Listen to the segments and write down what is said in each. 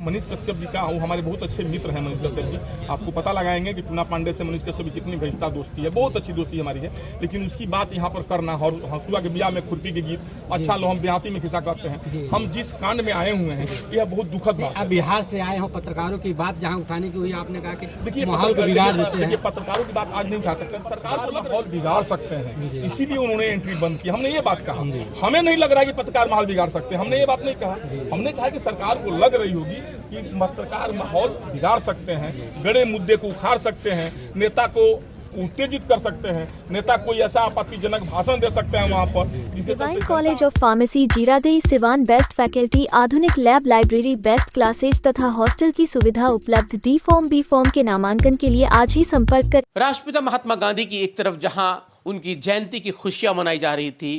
मनीष कश्यप जी का हमारे बहुत अच्छे मित्र हैं। मनीष कश्यप जी आपको पता लगाएंगे कि टूना पांडे से मनीष कश्यप की कितनी घनिष्ठता दोस्ती है, बहुत अच्छी दोस्ती हमारी है। लेकिन उसकी बात यहाँ पर करना और हंसुआ के ब्याह में खुरपी के गीत अच्छा लो हम देहाती में खिस्सा करते हैं। हम जिस कांड में आए हुए हैं यह बहुत दुखद बात है। बिहार से आए हो, पत्रकारों की बात जहाँ उठाने की हुई, आपने कहा कि देखिए माहौल को बिगाड़ देते हैं। पत्रकारों की बात आज नहीं उठा सकते, सरकार को माहौल बिगाड़ सकते हैं, इसीलिए उन्होंने एंट्री बंद की। हमने ये बात कहा, हमें नहीं लग रहा है कि पत्रकार माहौल बिगाड़ सकते हैं, हमने ये बात नहीं कहा। हमने कहा कि सरकार को लग रही होगी कि पत्रकार माहौल बिगाड़ सकते हैं, बड़े मुद्दे को उखाड़ सकते हैं, नेता को उत्तेजित कर सकते हैं, नेता कोई ऐसा आपत्तिजनक भाषण दे सकते हैं वहां पर। Divine college of pharmacy Ziradei Siwan best faculty, आधुनिक लैब, लाइब्रेरी, बेस्ट क्लासेज तथा हॉस्टल की सुविधा उपलब्ध। डी फॉर्म बी फॉर्म के नामांकन के लिए आज ही संपर्क कर। राष्ट्रपिता महात्मा गांधी की एक तरफ जहां उनकी जयंती की खुशियां मनाई जा रही थी,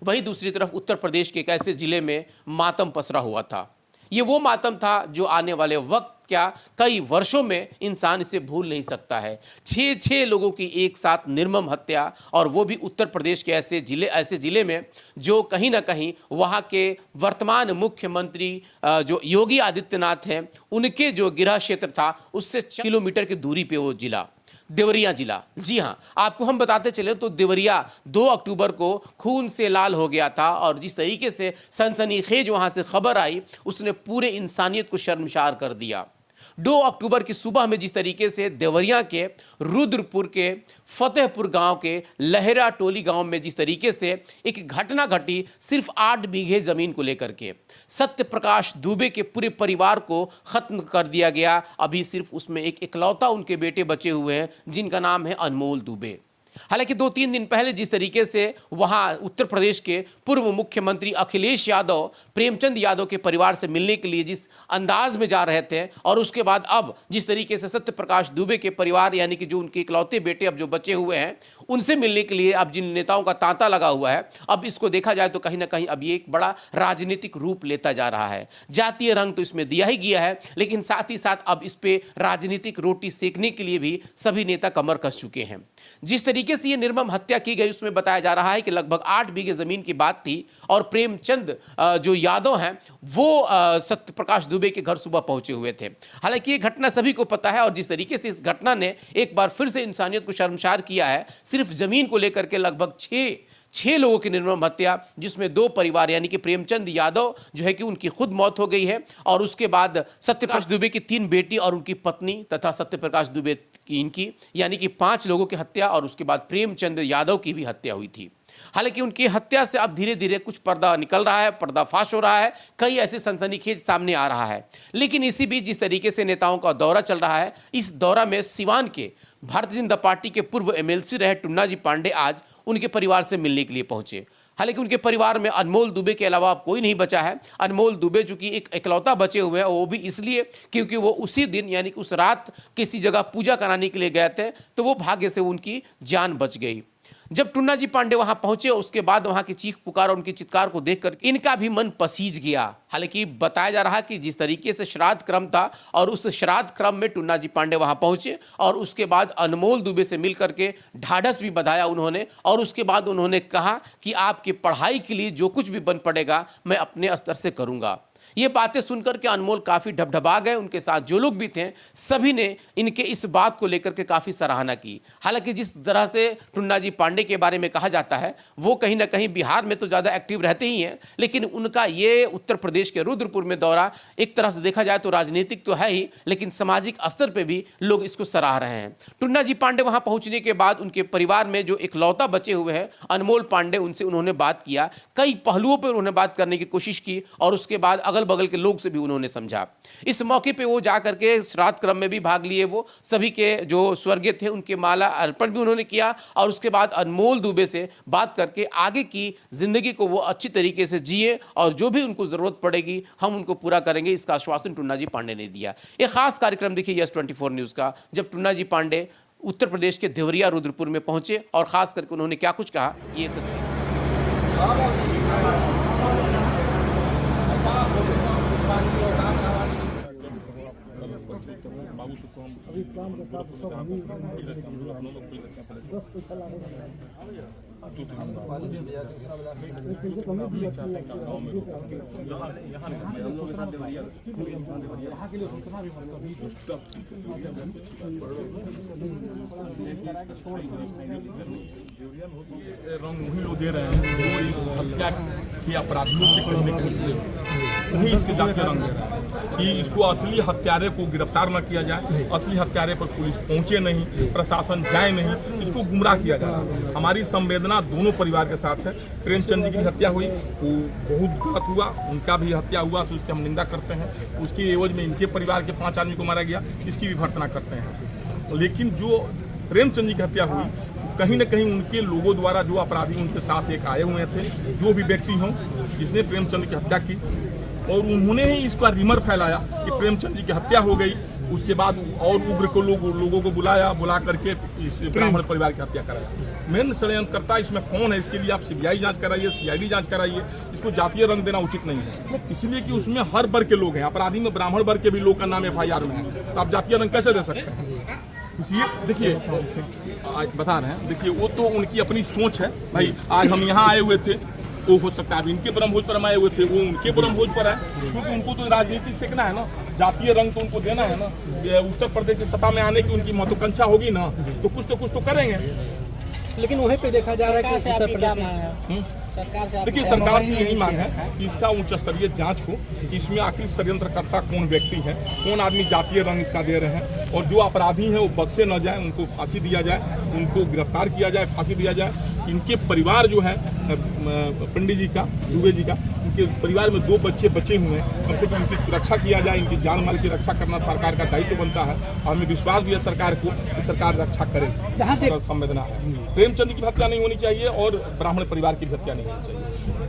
वहीं दूसरी तरफ उत्तर प्रदेश के एक ऐसे जिले में मातम पसरा हुआ था। ये वो मातम था जो आने वाले वक्त क्या कई वर्षों में इंसान इसे भूल नहीं सकता है। 6 लोगों की एक साथ निर्मम हत्या, और वो भी उत्तर प्रदेश के ऐसे जिले में जो कहीं ना कहीं वहाँ के वर्तमान मुख्यमंत्री जो योगी आदित्यनाथ हैं, उनके जो गृह क्षेत्र था उससे किलोमीटर की दूरी पे वो जिला देवरिया जिला। जी हाँ, आपको हम बताते चले तो देवरिया 2 अक्टूबर को खून से लाल हो गया था, और जिस तरीके से सनसनीखेज वहाँ से खबर आई उसने पूरे इंसानियत को शर्मसार कर दिया। 2 अक्टूबर की सुबह में जिस तरीके से देवरिया के रुद्रपुर के फतेहपुर गांव के लहरा टोली गांव में जिस तरीके से एक घटना घटी, सिर्फ 8 बीघे जमीन को लेकर के सत्य प्रकाश दुबे के पूरे परिवार को खत्म कर दिया गया। अभी सिर्फ उसमें एक इकलौता उनके बेटे बचे हुए हैं जिनका नाम है अनमोल दुबे। हालांकि 2-3 दिन पहले जिस तरीके से वहां उत्तर प्रदेश के पूर्व मुख्यमंत्री अखिलेश यादव प्रेमचंद यादव के परिवार से मिलने के लिए जिस अंदाज में जा रहे थे, और उसके बाद अब जिस तरीके से सत्य प्रकाश दुबे के परिवार यानी कि जो उनके इकलौते बेटे अब जो बचे हुए हैं उनसे मिलने के लिए अब जिन नेताओं का तांता लगा हुआ है, अब इसको देखा जाए तो कहीं ना कहीं अब ये एक बड़ा राजनीतिक रूप लेता जा रहा है। जातीय रंग तो इसमें दिया ही गया है, लेकिन साथ ही साथ अब इस पे राजनीतिक रोटी सेकने के लिए भी सभी नेता कमर कस चुके हैं। जिस तरीके से ये निर्मम हत्या की गई उसमें बताया जा रहा है कि लगभग 8 बीघे जमीन की बात थी, और प्रेमचंद जो यादव हैं वो सत्य प्रकाश दुबे के घर सुबह पहुंचे हुए थे। हालांकि ये घटना सभी को पता है, और जिस तरीके से इस घटना ने एक बार फिर से इंसानियत को शर्मसार किया है, सिर्फ जमीन को लेकर के लगभग 6 लोगों की निर्मम हत्या, जिसमें 2 परिवार यानी कि प्रेमचंद यादव जो है कि उनकी खुद मौत हो गई है, और उसके बाद सत्यप्रकाश दुबे की 3 बेटी और उनकी पत्नी तथा सत्यप्रकाश दुबे की इनकी यानी कि 5 लोगों की हत्या, और उसके बाद प्रेमचंद यादव की भी हत्या हुई थी। हालांकि उनकी हत्या से अब धीरे धीरे कुछ पर्दा निकल रहा है, पर्दाफाश हो रहा है, कई ऐसे सनसनीखेज सामने आ रहा है। लेकिन इसी बीच जिस तरीके से नेताओं का दौरा चल रहा है, इस दौरा में सिवान के भारतीय जनता पार्टी के पूर्व MLC रहे टुन्ना जी पांडे आज उनके परिवार से मिलने के लिए पहुंचे। हालांकि उनके परिवार में अनमोल दुबे के अलावा अब कोई नहीं बचा है। अनमोल दुबे जो कि एक इकलौता बचे हुए हैं, वो भी इसलिए क्योंकि वो उसी दिन यानी कि उस रात किसी जगह पूजा कराने के लिए गए थे, तो वो भाग्य से उनकी जान बच गई। जब टुन्ना जी पांडे वहां पहुंचे उसके बाद वहां की चीख पुकार और उनकी चित्कार को देखकर इनका भी मन पसीज गया। हालांकि बताया जा रहा है कि जिस तरीके से श्राद्ध क्रम था, और उस श्राद्ध क्रम में टुन्ना जी पांडे वहां पहुंचे, और उसके बाद अनमोल दुबे से मिलकर के ढाढ़स भी बंधाया उन्होंने, और उसके बाद उन्होंने कहा कि आपकी पढ़ाई के लिए जो कुछ भी बन पड़ेगा मैं अपने स्तर से करूंगा। ये बातें सुनकर के अनमोल काफ़ी ढबढबा गए। उनके साथ जो लोग भी थे सभी ने इनके इस बात को लेकर के काफ़ी सराहना की। हालांकि जिस तरह से टुन्ना जी पांडे के बारे में कहा जाता है, वो कहीं ना कहीं बिहार में तो ज़्यादा एक्टिव रहते ही हैं, लेकिन उनका ये उत्तर प्रदेश के रुद्रपुर में दौरा एक तरह से देखा जाए तो राजनीतिक तो है ही, लेकिन सामाजिक स्तर पर भी लोग इसको सराह रहे हैं। टुन्ना जी पांडे वहाँ पहुँचने के बाद उनके परिवार में जो इकलौता बचे हुए हैं अनमोल पांडे, उनसे उन्होंने बात किया, कई पहलुओं पर उन्होंने बात करने की कोशिश की, और उसके बाद अगल बगल के लोग से भी उन्होंने समझा। इस मौके पे वो जाकर के श्राद्ध क्रम में भी भाग लिए, वो सभी के जो स्वर्गीय थे उनके माला अर्पण भी उन्होंने किया, और उसके बाद अनमोल दुबे से बात करके आगे की जिंदगी को वो अच्छी तरीके से जिए, और जो भी उनको जरूरत पड़ेगी हम उनको पूरा करेंगे, इसका आश्वासन टुन्ना जी पांडे ने दिया। एक खास कार्यक्रम देखिए यस24 न्यूज का, जब टुन्ना जी पांडे उत्तर प्रदेश के देवरिया रुद्रपुर में पहुंचे, और खास करके उन्होंने क्या कुछ कहा, ये तस्वीर। अभी काम के साथ सब रंग वही लोग दे रहे हैं जो इस हत्या के अपराधियों से कहीं न कहीं वही इसके जाके रंग दे रहे हैं कि इसको असली हत्यारे को गिरफ्तार न किया जाए, असली हत्यारे पर पुलिस पहुंचे नहीं, प्रशासन जाए नहीं, इसको गुमराह किया जा रहा है। हमारी संवेदना दोनों परिवार के साथ है। प्रेमचंद जी की हत्या हुई वो बहुत गलत हुआ, उनका भी हत्या हुआ तो उसकी हम निंदा करते हैं। उसके एवज में इनके परिवार के 5 आदमी को मारा गया, इसकी भी भर्त्सना करते हैं। लेकिन जो प्रेमचंद जी की हत्या हुई कहीं न कहीं उनके लोगों द्वारा जो अपराधी उनके साथ एक आए हुए थे, जो भी व्यक्ति हों जिसने प्रेमचंद की हत्या की, और उन्होंने ही इसका रिमर फैलाया कि प्रेमचंद जी की हत्या हो गई। उसके बाद और उग्र को लोगों को बुला करके इस ब्राह्मण परिवार की हत्या कराया। मेन षड्यंत्रकर्ता इसमें कौन है, इसके लिए आप सीबीआई जांच कराइए, सीआईडी जांच कराइए। इसको जातीय रंग देना उचित नहीं है, इसलिए कि उसमें हर वर्ग के लोग हैं। अपराधी में ब्राह्मण वर्ग के भी लोग का नाम FIR में है, तो आप जातीय रंग कैसे दे सकते हैं? इसलिए देखिए बता रहे हैं, देखिए वो तो उनकी अपनी सोच है भाई। आज हम यहाँ आए हुए थे, वो हो सकता है अब इनके ब्रह्मभोज पर हम आए हुए थे, वो उनके ब्रह्मभोज पर है, क्योंकि उनको तो राजनीति सीखना है ना, जातीय रंग तो उनको देना है ना। उत्तर प्रदेश की सत्ता में आने की उनकी महत्वाकांक्षा होगी ना, तो कुछ तो करेंगे। लेकिन वहीं पे देखा जा रहा है कि उत्तर प्रदेश में देखिए सरकार से यही मांग है कि इसका उच्च स्तरीय जांच हो कि इसमें आखिर षड्यंत्रकर्ता कौन व्यक्ति है, कौन आदमी जातीय रंग इसका दे रहे हैं, और जो अपराधी हैं वो बख्शे न जाए, उनको फांसी दिया जाए, उनको गिरफ्तार किया जाए, फांसी दिया जाए। इनके परिवार जो है पंडित जी का, दुबे जी का, इनके परिवार में 2 बच्चे बचे हुए हैं, कम से कम इनकी सुरक्षा किया जाए। इनकी जान माल की रक्षा करना सरकार का दायित्व बनता है, और हमें विश्वास भी है सरकार को कि सरकार रक्षा करे। जहाँ संवेदना है, प्रेमचंद की हत्या नहीं होनी चाहिए और ब्राह्मण परिवार की हत्या नहीं होनी चाहिए।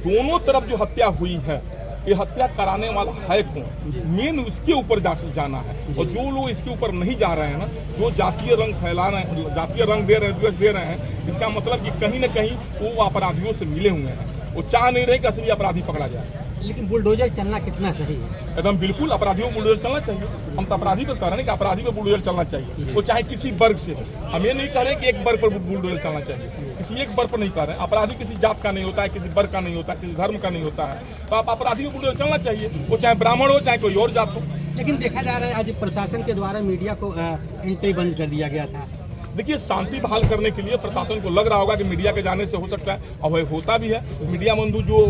दोनों तरफ जो हत्या हुई है, ये हत्या कराने वाला है कौन, मेन उसके ऊपर जाना है। और जो लोग इसके ऊपर नहीं जा रहे हैं ना, जो जातीय रंग फैला रहे हैं, जातीय रंग दे रहे हैं, द्वेष दे रहे हैं, इसका मतलब कि कहीं न कहीं वो अपराधियों से मिले हुए हैं। वो चाह नहीं रहे कि असली अपराधी पकड़ा जाए। लेकिन बुलडोजर चलना कितना सही है? एकदम बिल्कुल, अपराधियों को बुलडोजर चलना चाहिए। हम तो अपराधी पर कह रहे हैं कि अपराधी पर बुलडोजर चलना चाहिए, वो चाहे किसी वर्ग से हो। हम ये नहीं कह रहे कि एक वर्ग पर बुलडोजर चलना चाहिए, किसी एक वर्ग पर नहीं कह रहे हैं। अपराधी किसी जात का नहीं होता है, किसी वर्ग का नहीं होता है, किसी धर्म का नहीं होता है, तो आप अपराधी को बुलडोजर चलना चाहिए, वो चाहे ब्राह्मण हो चाहे कोई और जात हो। लेकिन देखा जा रहा है आज प्रशासन के द्वारा मीडिया को एंट्री बंद कर दिया गया था। देखिए शांति बहाल करने के लिए प्रशासन को लग रहा होगा कि मीडिया के जाने से हो सकता है, और होता भी है। मीडिया बंधु जो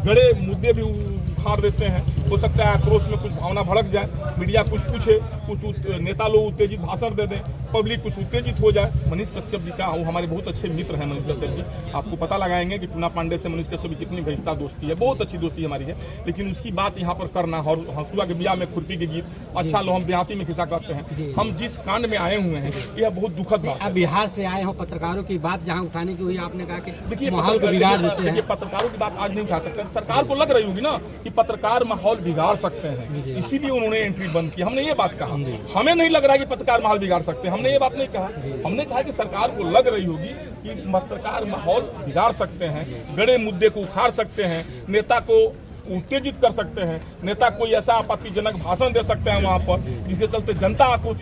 गड़े मुद्दे भी उखाड़ देते हैं, हो सकता है आक्रोश में कुछ भावना भड़क जाए, मीडिया कुछ पूछे, कुछ नेता लोग उत्तेजित भाषण दे दें, पब्लिक कुछ उत्तेजित हो जाए। मनीष कश्यप जी का, वो हमारे बहुत अच्छे मित्र हैं मनीष कश्यप जी, आपको पता लगाएंगे कि पूना पांडे से मनीष कश्यप की कितनी घनिष्ठता दोस्ती है, बहुत अच्छी दोस्ती हमारी है। लेकिन उसकी बात यहाँ पर करना, और हंसुआ के बिया में खुरपी के गीत, अच्छा लो हम देहाती में खिस्सा करते हैं। हम जिस कांड में आए हुए हैं यह बहुत दुखद बात है। अब बिहार से आए हो, पत्रकारों की बात जहाँ उठाने की हुई, आपने कहा कि देखिए माहौल को बिगाड़ देते हैं। पत्रकारों की बात आज नहीं उठा सकते, सरकार को लग रही होगी ना कि पत्रकार माहौल बिगाड़ सकते हैं, इसीलिए उन्होंने एंट्री बंद की। हमने ये बात कहा, हमें नहीं लग रहा कि पत्रकार माहौल बिगाड़ सकते हैं, हमने ये बात नहीं कहा। हमने कहा कि सरकार को लग रही होगी कि पत्रकार माहौल बिगाड़ सकते हैं, बड़े मुद्दे को उखाड़ सकते हैं, नेता को उत्तेजित कर सकते हैं, नेता कोई ऐसा आपत्तिजनक भाषण दे सकते हैं वहां पर जिसके चलते जनता आक्रोशित